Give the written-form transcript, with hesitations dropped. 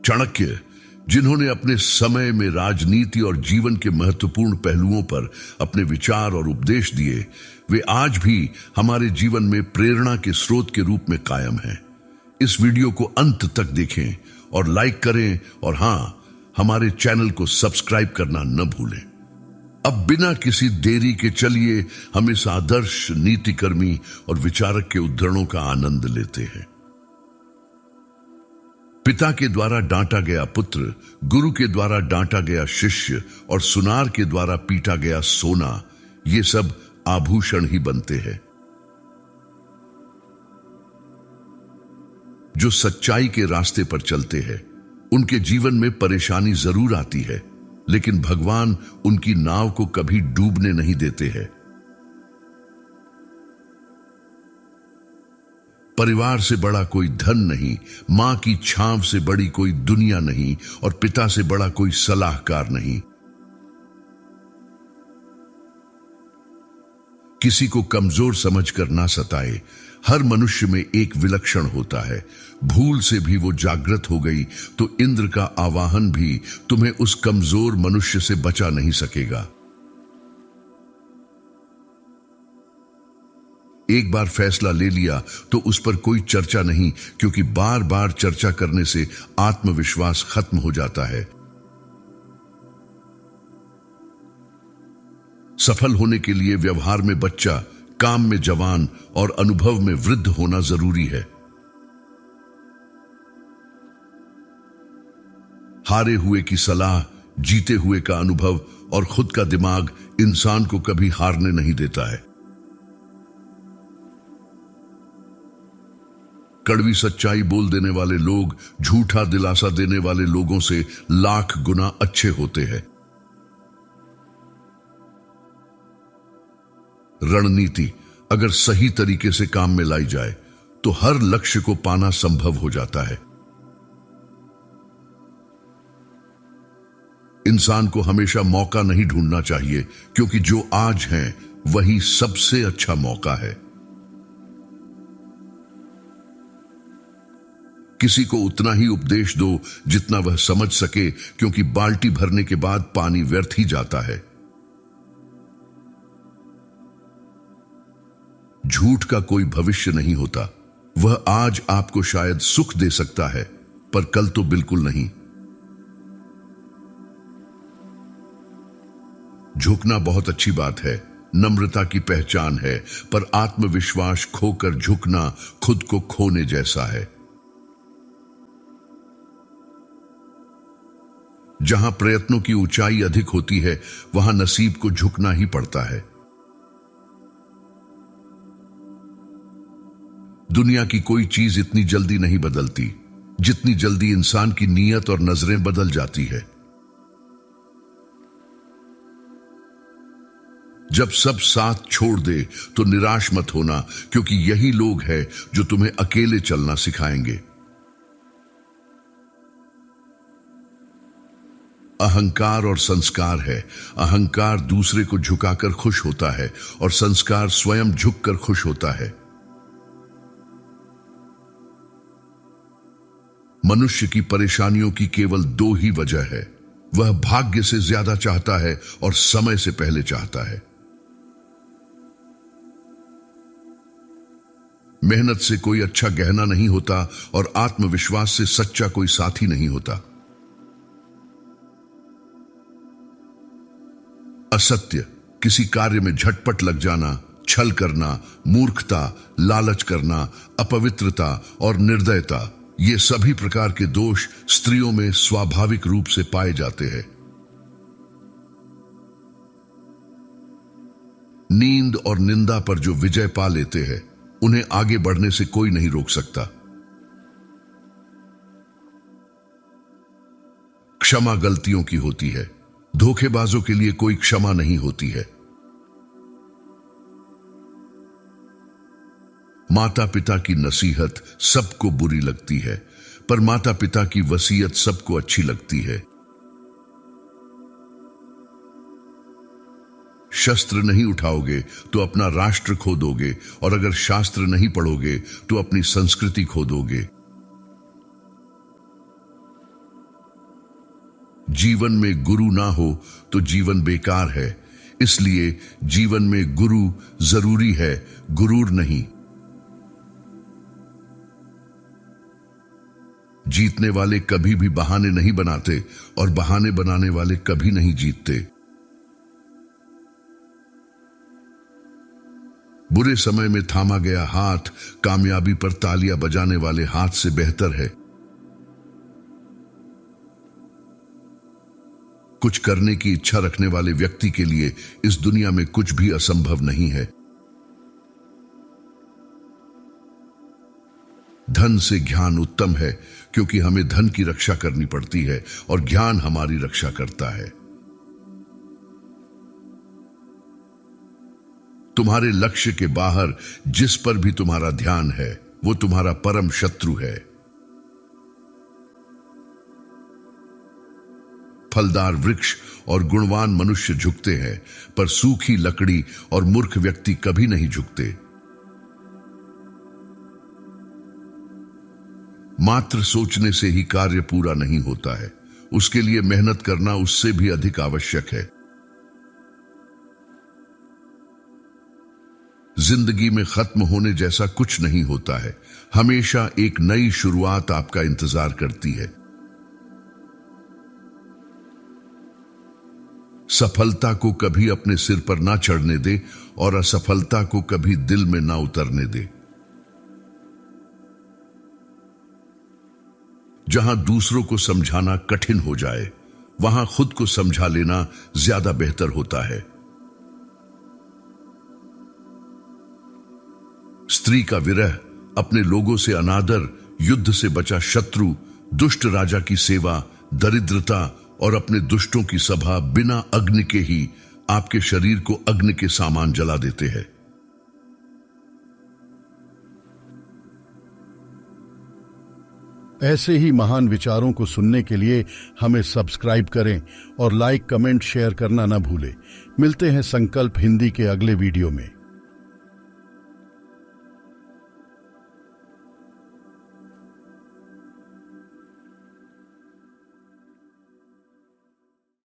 चाणक्य, जिन्होंने अपने समय में राजनीति और जीवन के महत्वपूर्ण पहलुओं पर अपने विचार और उपदेश दिए, वे आज भी हमारे जीवन में प्रेरणा के स्रोत के रूप में कायम हैं। इस वीडियो को अंत तक देखें और लाइक करें, और हाँ, हमारे चैनल को सब्सक्राइब करना न भूलें। अब बिना किसी देरी के चलिए हम इस आदर्श नीतिकर्मी और विचारक के उद्धरणों का आनंद लेते हैं। पिता के द्वारा डांटा गया पुत्र, गुरु के द्वारा डांटा गया शिष्य और सुनार के द्वारा पीटा गया सोना, ये सब आभूषण ही बनते हैं। जो सच्चाई के रास्ते पर चलते हैं, उनके जीवन में परेशानी जरूर आती है, लेकिन भगवान उनकी नाव को कभी डूबने नहीं देते हैं। परिवार से बड़ा कोई धन नहीं, मां की छांव से बड़ी कोई दुनिया नहीं, और पिता से बड़ा कोई सलाहकार नहीं। किसी को कमजोर समझकर ना सताए। हर मनुष्य में एक विलक्षण होता है। भूल से भी वो जागृत हो गई तो इंद्र का आवाहन भी तुम्हें उस कमजोर मनुष्य से बचा नहीं सकेगा। एक बार फैसला ले लिया तो उस पर कोई चर्चा नहीं, क्योंकि बार बार चर्चा करने से आत्मविश्वास खत्म हो जाता है। सफल होने के लिए व्यवहार में बच्चा, काम में जवान और अनुभव में वृद्ध होना जरूरी है। हारे हुए की सलाह, जीते हुए का अनुभव और खुद का दिमाग इंसान को कभी हारने नहीं देता है। कड़वी सच्चाई बोल देने वाले लोग झूठा दिलासा देने वाले लोगों से लाख गुना अच्छे होते हैं। रणनीति अगर सही तरीके से काम में लाई जाए तो हर लक्ष्य को पाना संभव हो जाता है। इंसान को हमेशा मौका नहीं ढूंढना चाहिए, क्योंकि जो आज है वही सबसे अच्छा मौका है। किसी को उतना ही उपदेश दो जितना वह समझ सके, क्योंकि बाल्टी भरने के बाद पानी व्यर्थ ही जाता है। झूठ का कोई भविष्य नहीं होता। वह आज आपको शायद सुख दे सकता है, पर कल तो बिल्कुल नहीं। झुकना बहुत अच्छी बात है, नम्रता की पहचान है, पर आत्मविश्वास खोकर झुकना खुद को खोने जैसा है। जहां प्रयत्नों की ऊंचाई अधिक होती है, वहां नसीब को झुकना ही पड़ता है। दुनिया की कोई चीज इतनी जल्दी नहीं बदलती जितनी जल्दी इंसान की नीयत और नजरें बदल जाती है। जब सब साथ छोड़ दे तो निराश मत होना, क्योंकि यही लोग हैं जो तुम्हें अकेले चलना सिखाएंगे। अहंकार और संस्कार है। अहंकार दूसरे को झुकाकर खुश होता है और संस्कार स्वयं झुककर खुश होता है। मनुष्य की परेशानियों की केवल दो ही वजह है। वह भाग्य से ज्यादा चाहता है और समय से पहले चाहता है। मेहनत से कोई अच्छा गहना नहीं होता और आत्मविश्वास से सच्चा कोई साथी नहीं होता। असत्य, किसी कार्य में झटपट लग जाना, छल करना, मूर्खता, लालच करना, अपवित्रता और निर्दयता, ये सभी प्रकार के दोष स्त्रियों में स्वाभाविक रूप से पाए जाते हैं। नींद और निंदा पर जो विजय पा लेते हैं, उन्हें आगे बढ़ने से कोई नहीं रोक सकता। क्षमा गलतियों की होती है, धोखेबाजों के लिए कोई क्षमा नहीं होती है। माता पिता की नसीहत सबको बुरी लगती है, पर माता पिता की वसीयत सबको अच्छी लगती है। शस्त्र नहीं उठाओगे तो अपना राष्ट्र खो दोगे, और अगर शास्त्र नहीं पढ़ोगे तो अपनी संस्कृति खो दोगे। जीवन में गुरु ना हो तो जीवन बेकार है। इसलिए जीवन में गुरु जरूरी है, गुरूर नहीं। जीतने वाले कभी भी बहाने नहीं बनाते और बहाने बनाने वाले कभी नहीं जीतते। बुरे समय में थामा गया हाथ कामयाबी पर तालियां बजाने वाले हाथ से बेहतर है। कुछ करने की इच्छा रखने वाले व्यक्ति के लिए इस दुनिया में कुछ भी असंभव नहीं है। धन से ज्ञान उत्तम है, क्योंकि हमें धन की रक्षा करनी पड़ती है और ज्ञान हमारी रक्षा करता है। तुम्हारे लक्ष्य के बाहर जिस पर भी तुम्हारा ध्यान है वो तुम्हारा परम शत्रु है। फलदार वृक्ष और गुणवान मनुष्य झुकते हैं, पर सूखी लकड़ी और मूर्ख व्यक्ति कभी नहीं झुकते। मात्र सोचने से ही कार्य पूरा नहीं होता है, उसके लिए मेहनत करना उससे भी अधिक आवश्यक है। जिंदगी में खत्म होने जैसा कुछ नहीं होता है, हमेशा एक नई शुरुआत आपका इंतजार करती है। सफलता को कभी अपने सिर पर ना चढ़ने दे और असफलता को कभी दिल में ना उतरने दे। जहां दूसरों को समझाना कठिन हो जाए, वहां खुद को समझा लेना ज्यादा बेहतर होता है। स्त्री का विरह, अपने लोगों से अनादर, युद्ध से बचा शत्रु, दुष्ट राजा की सेवा, दरिद्रता और अपने दुष्टों की सभा बिना अग्नि के ही आपके शरीर को अग्नि के सामान जला देते हैं। ऐसे ही महान विचारों को सुनने के लिए हमें सब्सक्राइब करें और लाइक, कमेंट, शेयर करना न भूलें। मिलते हैं संकल्प हिंदी के अगले वीडियो में।